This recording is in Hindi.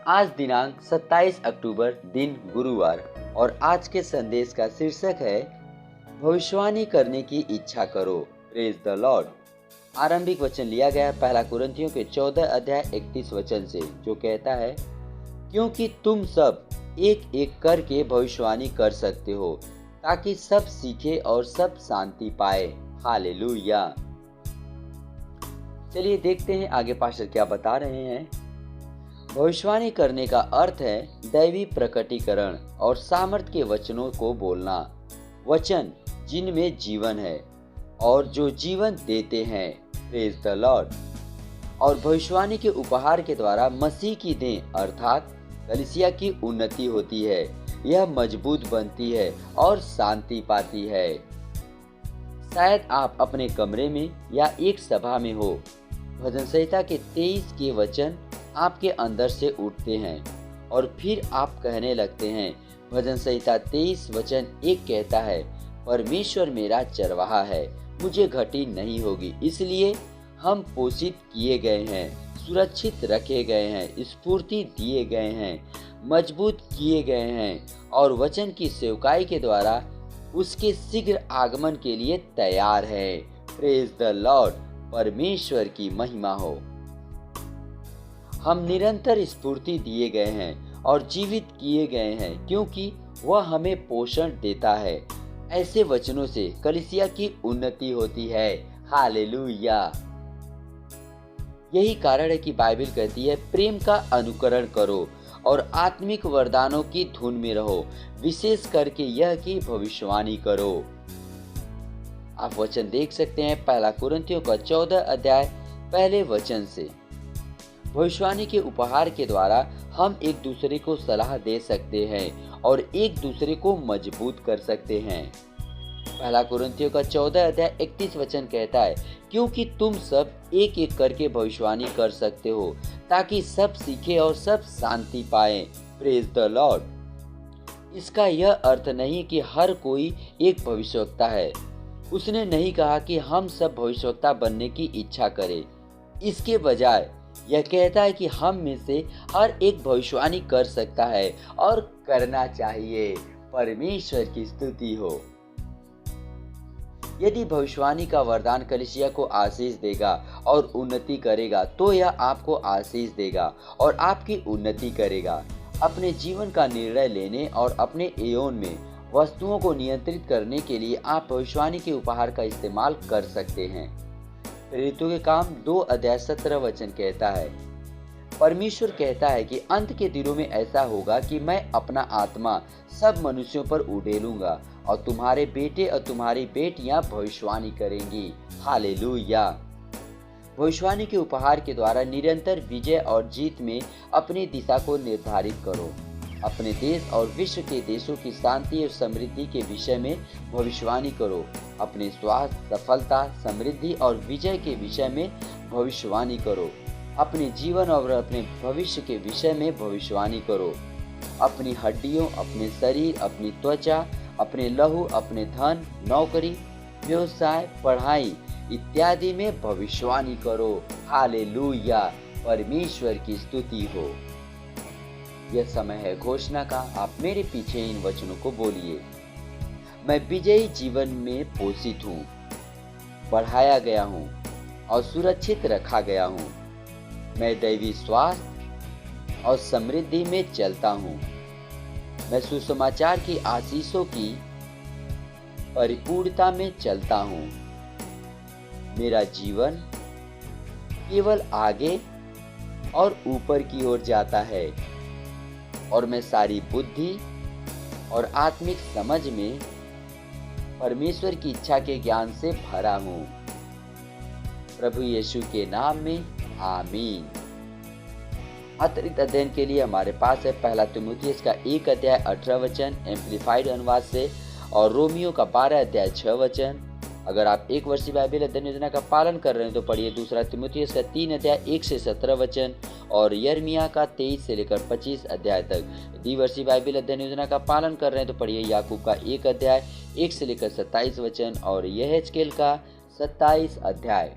आज दिनांक 27 अक्टूबर दिन गुरुवार और आज के संदेश का शीर्षक है भविष्यवाणी करने की इच्छा करो। Praise the Lord. आरंभिक वचन लिया गया पहला कुरिन्थियों के 14 अध्याय 31 वचन से, जो कहता है क्योंकि तुम सब एक एक करके भविष्यवाणी कर सकते हो ताकि सब सीखे और सब शांति पाए। हालेलुया। चलिए देखते हैं आगे पास्टर क्या बता रहे हैं। भविष्यवाणी करने का अर्थ है दैवी प्रकटीकरण और सामर्थ्य के वचनों को बोलना, वचन जिनमें जीवन है और जो जीवन देते हैं। Praise the Lord. और भविष्यवाणी के उपहार के द्वारा मसीह की देह अर्थात कलीसिया की उन्नति होती है, यह मजबूत बनती है और शांति पाती है। शायद आप अपने कमरे में या एक सभा में हो, भजन संहिता के 23 के वचन आपके अंदर से उठते हैं और फिर आप कहने लगते हैं। भजन संहिता 23 वचन 1 कहता है, परमेश्वर मेरा चरवाहा है, मुझे घटी नहीं होगी। इसलिए हम पोषित किए गए हैं, सुरक्षित रखे गए हैं, स्फूर्ति दिए गए हैं, मजबूत किए गए हैं और वचन की सेवकाई के द्वारा उसके शीघ्र आगमन के लिए तैयार है। Praise the Lord. परमेश्वर की महिमा हो। हम निरंतर स्फूर्ति दिए गए हैं और जीवित किए गए हैं क्योंकि वह हमें पोषण देता है। ऐसे वचनों से कलीसिया की उन्नति होती है। हालेलुया। यही कारण है कि बाइबल कहती है प्रेम का अनुकरण करो और आत्मिक वरदानों की धुन में रहो, विशेष करके यह कि भविष्यवाणी करो। आप वचन देख सकते हैं पहला कुरिन्थियों का 14 अध्याय पहले वचन से। भविष्यवाणी के उपहार के द्वारा हम एक दूसरे को सलाह दे सकते हैं और एक दूसरे को मजबूत कर सकते हैं। पहला कुरिन्थियों का 14 अध्याय 31 वचन कहता है क्योंकि तुम सब एक एक करके भविष्यवाणी कर सकते हो ताकि सब सीखे और सब शांति पाए। Praise the Lord. इसका यह अर्थ नहीं कि हर कोई एक भविष्यवक्ता है। उसने नहीं कहा कि हम सब भविष्यवक्ता बनने की इच्छा करें। इसके बजाय यह कहता है कि हम में से हर एक भविष्यवाणी कर सकता है और करना चाहिए। परमेश्वर की स्तुति हो। यदि भविष्यवाणी का वरदान कलीसिया को आशीष देगा और उन्नति करेगा तो यह आपको आशीष देगा और आपकी उन्नति करेगा। अपने जीवन का निर्णय लेने और अपने एयोन में वस्तुओं को नियंत्रित करने के लिए आप भविष्यवाणी के उपहार का इस्तेमाल कर सकते हैं। प्रेरितों के काम 2 अध्याय 17 वचन कहता है, परमेश्वर कहता है कि अंत के दिनों में ऐसा होगा कि मैं अपना आत्मा सब मनुष्यों पर उड़ेलूंगा और तुम्हारे बेटे और तुम्हारी बेटियां भविष्यवाणी करेंगी। हालेलुया। भविष्यवाणी के उपहार के द्वारा निरंतर विजय और जीत में अपनी दिशा को निर्धारित करो। अपने देश और विश्व के देशों की शांति और समृद्धि के विषय में भविष्यवाणी करो। अपने स्वास्थ्य, सफलता, समृद्धि और विजय के विषय में भविष्यवाणी करो। अपने जीवन और अपने भविष्य के विषय में भविष्यवाणी करो। अपनी हड्डियों, अपने शरीर, अपनी त्वचा, अपने लहू, अपने धन, नौकरी, व्यवसाय, पढ़ाई इत्यादि में भविष्यवाणी करो। हालेलुया। परमेश्वर की स्तुति हो। यह समय है घोषणा का। आप मेरे पीछे इन वचनों को बोलिए। मैं विजयी जीवन में पोषित हूँ, बढ़ाया गया हूँ और सुरक्षित रखा गया हूँ। मैं दैवी स्वास्थ्य और समृद्धि में चलता हूँ। मैं सुसमाचार की आशीषों की परिपूर्णता में चलता हूँ। मेरा जीवन केवल आगे और ऊपर की ओर जाता है और मैं सारी बुद्धि और आत्मिक समझ में परमेश्वर की इच्छा के ज्ञान से भरा हूँ। प्रभु यीशु के नाम में आमीन। अतिरिक्त अध्ययन के लिए हमारे पास है पहला तीमुथियुस का 1 अध्याय 18 वचन एम्प्लीफाइड अनुवाद से और रोमियो का 12 अध्याय 6 वचन। अगर आप एक वर्षीय बाइबल अध्ययन योजना का पालन कर रहे हैं तो पढ़िए दूसरा तीमुथियुस का 3 अध्याय 1 से 17 वचन और यिर्मयाह का 23 से लेकर 25 अध्याय तक। द्विवर्षीय बाइबल अध्ययन योजना का पालन कर रहे हैं तो पढ़िए याकूब का 1 अध्याय 1 से लेकर 27 वचन और यहेजकेल का 27 अध्याय।